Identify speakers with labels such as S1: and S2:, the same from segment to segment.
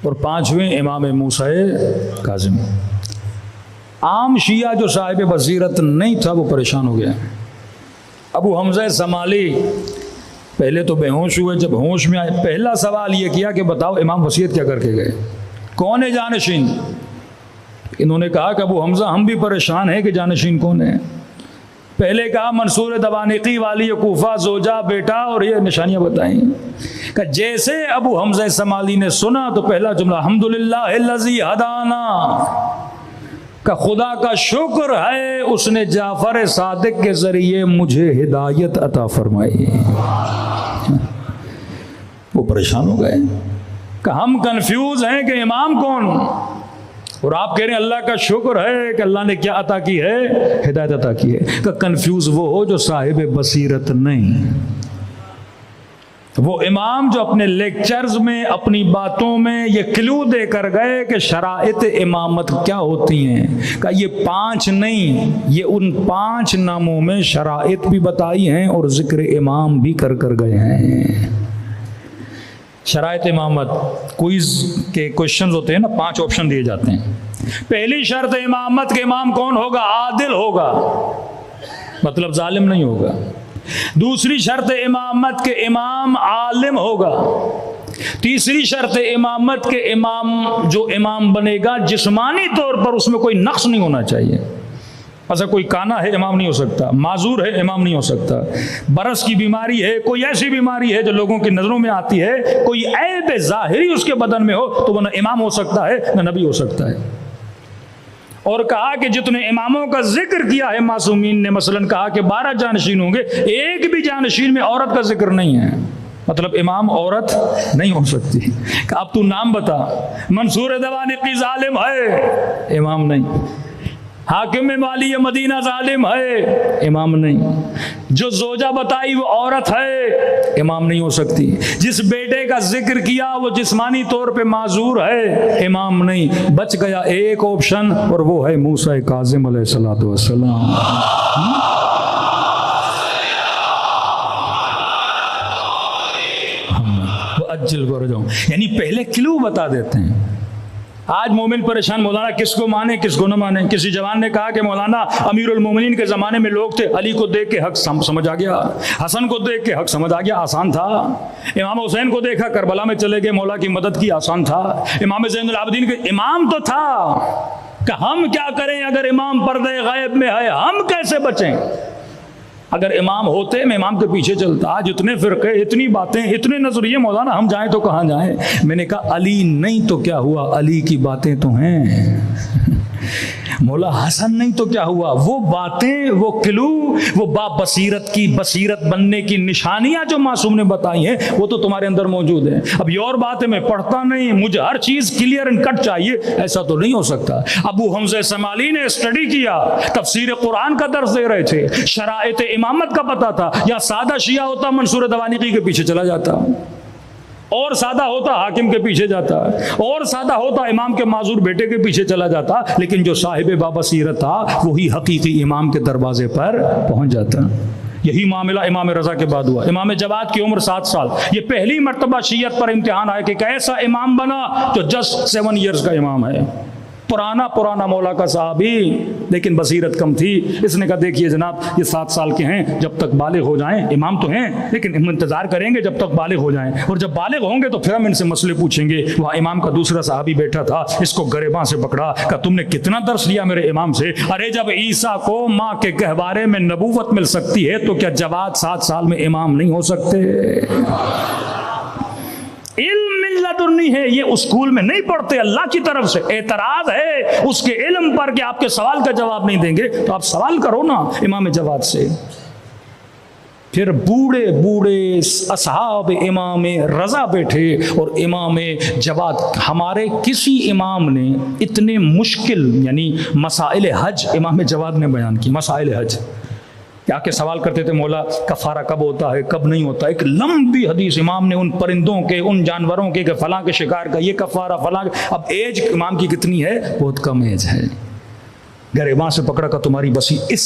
S1: اور پانچویں امام موسیٰ کاظم۔ عام شیعہ جو صاحب بصیرت نہیں تھا وہ پریشان ہو گیا۔ ابو حمزہ سمالی پہلے تو بے ہوش ہوئے، جب ہوش میں آئے پہلا سوال یہ کیا کہ بتاؤ امام وصیت کیا کر کے گئے، کون ہے جانشین؟ انہوں نے کہا کہ ابو حمزہ ہم بھی پریشان ہیں کہ جانشین کون ہے۔ پہلے کہا منصور دوانقی والی کوفہ، زوجہ، بیٹا، اور یہ نشانیاں بتائیں کہ جیسے ابو حمزہ سمالی نے سنا تو پہلا جملہ الحمدللہ الذی ہدانا، کہ خدا کا شکر ہے اس نے جعفر صادق کے ذریعے مجھے ہدایت عطا فرمائی۔ وہ پریشان ہو گئے کہ ہم کنفیوز ہیں کہ امام کون، اور آپ کہہ رہے ہیں اللہ کا شکر ہے کہ اللہ نے کیا عطا کی ہے، ہدایت عطا کی ہے۔ کہ کنفیوز وہ ہو جو صاحب بصیرت نہیں، وہ امام جو اپنے لیکچرز میں اپنی باتوں میں یہ کلو دے کر گئے کہ شرائط امامت کیا ہوتی ہیں، کہ یہ 5 نہیں، یہ ان 5 ناموں میں شرائط بھی بتائی ہیں اور ذکر امام بھی کر گئے ہیں۔ شرائط امامت کوئز کے کوشچنز ہوتے ہیں نا، 5 آپشن دیے جاتے ہیں۔ پہلی شرط امامت کے امام کون ہوگا؟ عادل ہوگا، مطلب ظالم نہیں ہوگا۔ دوسری شرط امامت کے امام عالم ہوگا۔ تیسری شرط امامت کے امام جو امام بنے گا جسمانی طور پر اس میں کوئی نقص نہیں ہونا چاہیے۔ ایسا کوئی کانا ہے امام نہیں ہو سکتا، معذور ہے امام نہیں ہو سکتا، برس کی بیماری ہے، کوئی ایسی بیماری ہے جو لوگوں کی نظروں میں آتی ہے، کوئی عیب ظاہری اس کے بدن میں ہو تو وہ نہ امام ہو سکتا ہے نہ نبی ہو سکتا ہے۔ اور کہا کہ جتنے اماموں کا ذکر کیا ہے معصومین نے، مثلا کہا کہ 12 جانشین ہوں گے، ایک بھی جانشین میں عورت کا ذکر نہیں ہے، مطلب امام عورت نہیں ہو سکتی۔ کہ اب تو نام بتا، منصور دوانقی ظالم ہے، امام نہیں۔ حاکم والی مدینہ ظالم ہے، امام نہیں۔ جو زوجہ بتائی وہ عورت ہے، امام نہیں ہو سکتی۔ جس بیٹے کا ذکر کیا وہ جسمانی طور پہ معذور ہے، امام نہیں۔ بچ گیا ایک آپشن اور وہ ہے موسیٰ کاظم علیہ الصلوۃ والسلام۔ اجل کر جاؤں، یعنی پہلے کلو بتا دیتے ہیں۔ آج مومن پریشان، مولانا کس کو مانے کس کو نہ مانے۔ کسی جوان نے کہا کہ مولانا امیر المومنین کے زمانے میں لوگ تھے، علی کو دیکھ کے حق سمجھ آ گیا، حسن کو دیکھ کے حق سمجھ آ گیا، آسان تھا۔ امام حسین کو دیکھا، کربلا میں چلے گئے، مولا کی مدد کی، آسان تھا۔ امام زین العابدین کے امام تو تھا، کہ ہم کیا کریں اگر امام پردے غیب میں ہے، ہم کیسے بچیں؟ اگر امام ہوتے میں امام کے پیچھے چلتا۔ آج اتنے فرقے، اتنی باتیں، اتنے نظریے، مولانا ہم جائیں تو کہاں جائیں؟ میں نے کہا علی نہیں تو کیا ہوا، علی کی باتیں تو ہیں۔ مولا حسن نہیں تو کیا ہوا، وہ باتیں، وہ کلو، وہ با بصیرت کی بصیرت بننے کی نشانیاں جو معصوم نے بتائی ہیں وہ تو تمہارے اندر موجود ہیں۔ اب یہ اور بات ہے میں پڑھتا نہیں، مجھے ہر چیز کلیئر اینڈ کٹ چاہیے، ایسا تو نہیں ہو سکتا۔ ابو حمزہ سمالی نے اسٹڈی کیا، تفسیر قرآن کا درس دے رہے تھے، شرائط امامت کا پتہ تھا۔ یا سادہ شیعہ ہوتا منصور دوانقی کے پیچھے چلا جاتا، اور سادہ ہوتا حاکم کے پیچھے جاتا، اور سادہ ہوتا امام کے معذور بیٹے کے پیچھے چلا جاتا، لیکن جو صاحب بابصیرت تھا وہی حقیقی امام کے دروازے پر پہنچ جاتا۔ یہی معاملہ امام رضا کے بعد ہوا۔ امام جواد کی عمر 7 سال، یہ پہلی مرتبہ شیعت پر امتحان آیا کہ ایسا امام بنا جو جسٹ 7 ایئرز کا امام ہے، پرانا مولا کا صحابی، لیکن بصیرت کم تھی۔ اس نے کہا دیکھیے جناب یہ 7 سال کے ہیں، جب تک بالغ ہو جائیں، امام تو ہیں لیکن ہم انتظار کریں گے جب تک بالغ ہو جائیں، اور جب بالغ ہوں گے تو پھر ہم ان سے مسئلے پوچھیں گے۔ وہاں امام کا دوسرا صحابی بیٹھا تھا، اس کو گریباں سے پکڑا کہ تم نے کتنا درس لیا میرے امام سے؟ ارے جب عیسیٰ کو ماں کے گہوارے میں نبوت مل سکتی ہے تو کیا جواد 7 سال میں امام نہیں ہو سکتے؟ علم لدنی ہے، یہ اسکول میں نہیں پڑھتے، اللہ کی طرف سے اعتراض ہے اس کے علم پر کہ آپ کے سوال کا جواب نہیں دیں گے، تو آپ سوال کرو نا امام جواد سے۔ پھر بوڑھے اصحاب امام رضا بیٹھے اور امام جواد، ہمارے کسی امام نے اتنے مشکل یعنی مسائل حج امام جواد نے بیان کی۔ مسائل حج کیا کہ سوال کرتے تھے مولا کفارہ کب ہوتا ہے کب نہیں ہوتا، ایک لمبی حدیث امام نے ان پرندوں کے، ان جانوروں کے کہ فلاں کے شکار کا یہ کفارہ، فلاں۔ اب ایج امام کی کتنی ہے؟ بہت کم ایج ہے۔ گریباں سے پکڑا کا تمہاری بسی، اس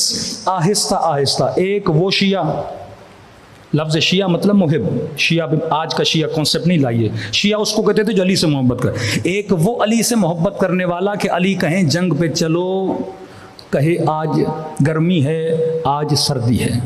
S1: آہستہ آہستہ ایک وہ شیعہ لفظ شیعہ مطلب محب. شیعہ آج کا شیعہ کانسیپٹ نہیں لائیے. شیعہ اس کو کہتے تھے جو علی سے محبت کر. ایک وہ علی سے محبت کرنے والا کہ علی کہیں جنگ پہ چلو، کہے آج گرمی ہے آج سردی ہے.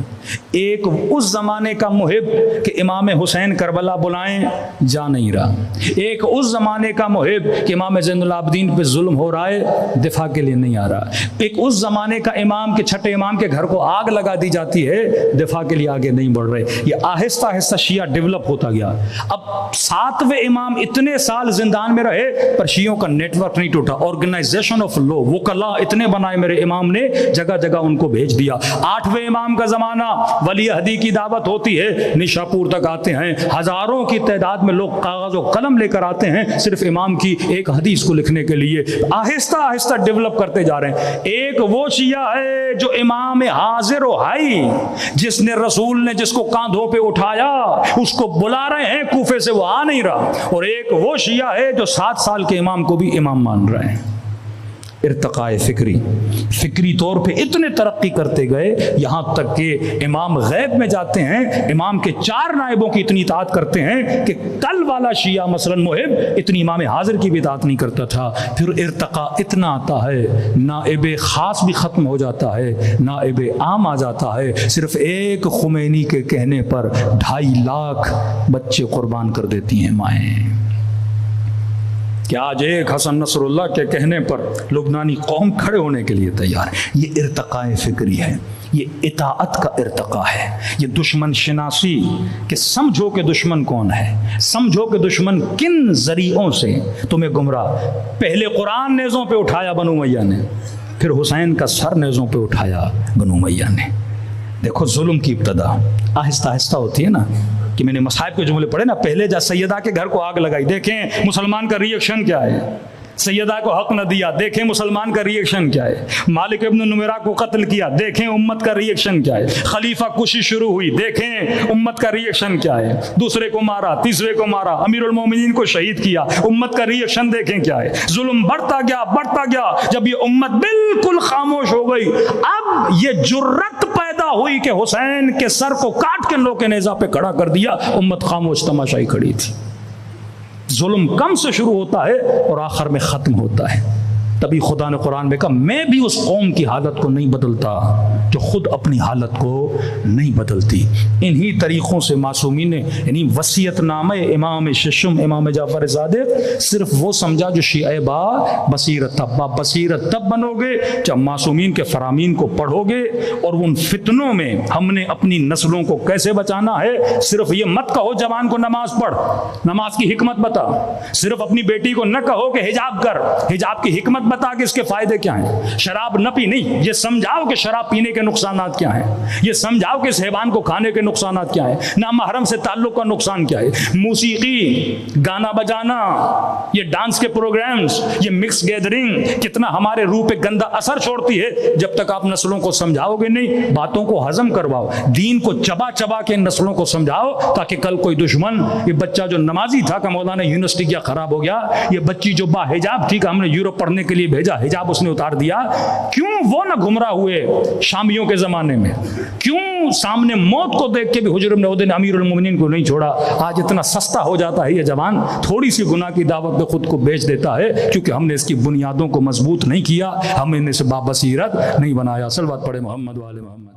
S1: ایک اس زمانے کا محب کہ امام حسین کربلا بلائیں جا نہیں رہا. ایک اس زمانے کا محب کہ امام زین العابدین پہ ظلم ہو رہا ہے دفاع کے لیے نہیں آ رہا. ایک اس زمانے کا امام کہ چھٹے امام کے گھر کو آگ لگا دی جاتی ہے دفاع کے لیے آگے نہیں بڑھ رہے. یہ آہستہ آہستہ شیعہ ڈیولپ ہوتا گیا. اب 7ویں امام اتنے سال زندان میں رہے پر شیعوں کا نیٹ ورک نہیں ٹوٹا. آرگنائزیشن آف لا، وکلا اتنے بنائے میرے امام نے، جگہ جگہ ان کو بھیج دیا. 8ویں امام کا زمانہ، ولی عہدی کی دعوت ہوتی ہے، نشاپور تک آتے ہیں، ہزاروں کی تعداد میں لوگ کاغذ و قلم لے کر آتے ہیں صرف امام کی ایک حدیث کو لکھنے کے لیے. آہستہ آہستہ ڈیولپ کرتے جا رہے ہیں. ایک وہ شیعہ ہے جو امام حاضر و حی، جس نے رسول نے جس کو کاندھوں پہ اٹھایا اس کو بلا رہے ہیں کوفے سے، وہ آ نہیں رہا. اور ایک وہ شیعہ ہے جو 7 سال کے امام کو بھی امام مان رہے ہیں. ارتقاء فکری طور پہ اتنے ترقی کرتے گئے یہاں تک کہ امام غیب میں جاتے ہیں، امام کے 4 نائبوں کی اتنی اطاعت کرتے ہیں کہ کل والا شیعہ مثلا محب اتنی امام حاضر کی بھی اطاعت نہیں کرتا تھا. پھر ارتقاء اتنا آتا ہے، نائب خاص بھی ختم ہو جاتا ہے، نائب عام آ جاتا ہے. صرف ایک خمینی کے کہنے پر 2.5 لاکھ بچے قربان کر دیتی ہیں مائیں. کہ آج ایک حسن نصر اللہ کے کہنے پر لبنانی قوم کھڑے ہونے کے لیے تیار ہے. یہ ارتقاء فکری ہے، یہ اطاعت کا ارتقاء ہے، یہ دشمن شناسی کہ سمجھو کہ دشمن کون ہے، سمجھو کہ دشمن کن ذریعوں سے تمہیں گمراہ. پہلے قرآن نیزوں پہ اٹھایا بنو امیہ نے، پھر حسین کا سر نیزوں پہ اٹھایا بنو امیہ نے. دیکھو ظلم کی ابتدا آہستہ آہستہ ہوتی ہے نا، کہ میں نے مصائب کے جملے پڑھے نا. پہلے جا سیدہ کے گھر کو آگ لگائی، دیکھیں مسلمان کا ری ایکشن کیا ہے. سیدہ کو حق نہ دیا، دیکھیں مسلمان کا ری ایکشن کیا ہے. مالک ابن نمیرہ کو قتل کیا، دیکھیں امت کا ری ایکشن کیا ہے. خلیفہ کشی شروع ہوئی، دیکھیں امت کا ری ایکشن کیا ہے. دوسرے کو مارا، تیسرے کو مارا، امیر المومنین کو شہید کیا، امت کا ری ایکشن دیکھیں کیا ہے. ظلم بڑھتا گیا. جب یہ امت بالکل خاموش ہو گئی، اب یہ جرت پیدا ہوئی کہ حسین کے سر کو کاٹ کے لوگ کے نیزہ پہ کھڑا کر دیا. امت خاموش تماشائی کھڑی تھی. ظلم کم سے شروع ہوتا ہے اور آخر میں ختم ہوتا ہے. تبھی خدا نے قرآن میں کہا میں بھی اس قوم کی حالت کو نہیں بدلتا جو خود اپنی حالت کو نہیں بدلتی. انہی طریقوں سے معصومین نے یعنی وصیت نامہ امام ششم امام جعفر صادق صرف وہ سمجھا جو شیعہ با بصیرت تھا. با بصیرت تب بنو گے جب معصومین کے فرامین کو پڑھو گے اور ان فتنوں میں ہم نے اپنی نسلوں کو کیسے بچانا ہے. صرف یہ مت کہو جوان کو نماز پڑھ، نماز کی حکمت بتا. صرف اپنی بیٹی کو نہ کہو کہ حجاب کر، حجاب کی حکمت بتا کہ اس کے فائدے کیا ہیں. شراب نہ پی، نہیں، یہ سمجھاؤ کہ شراب پینے کے نقصانات کیا ہیں. یہ سمجھاؤ کہ اس حیوان کو کھانے کے نقصانات کیا ہیں. نامحرم سے تعلق کا نقصان کیا ہے. موسیقی، گانا بجانا، یہ ڈانس کے پروگرامز، یہ مکس گیدرنگ کتنا ہمارے روح پہ گندا اثر چھوڑتی ہے. جب تک آپ نسلوں کو سمجھاؤ گے نہیں، باتوں کو ہضم کرواؤ، دین کو چبا چبا کے نسلوں کو سمجھاؤ تاکہ کل کوئی دشمن، یہ بچہ جو نمازی تھا کہ مولانا یونیورسٹی کیا خراب ہو گیا، یہ بچی جو با حجاب تھی کہ ہم نے یورپ پڑھنے کے لیے بھیجا، حجاب اس نے اتار دیا، کیوں وہ نہ گمراہ ہوئے شامیوں کے زمانے میں؟ کیوں سامنے موت کو دیکھ کے بھی حجر بن عودہ نے امیر المومنین کو نہیں چھوڑا؟ آج اتنا سستا ہو جاتا ہے یہ جوان، تھوڑی سی گناہ کی دعوت پہ خود کو بیچ دیتا ہے کیونکہ ہم نے اس کی بنیادوں کو مضبوط نہیں کیا، ہم نے اسے بابصیرت نہیں بنایا. صلوات پڑھے محمد و آل محمد.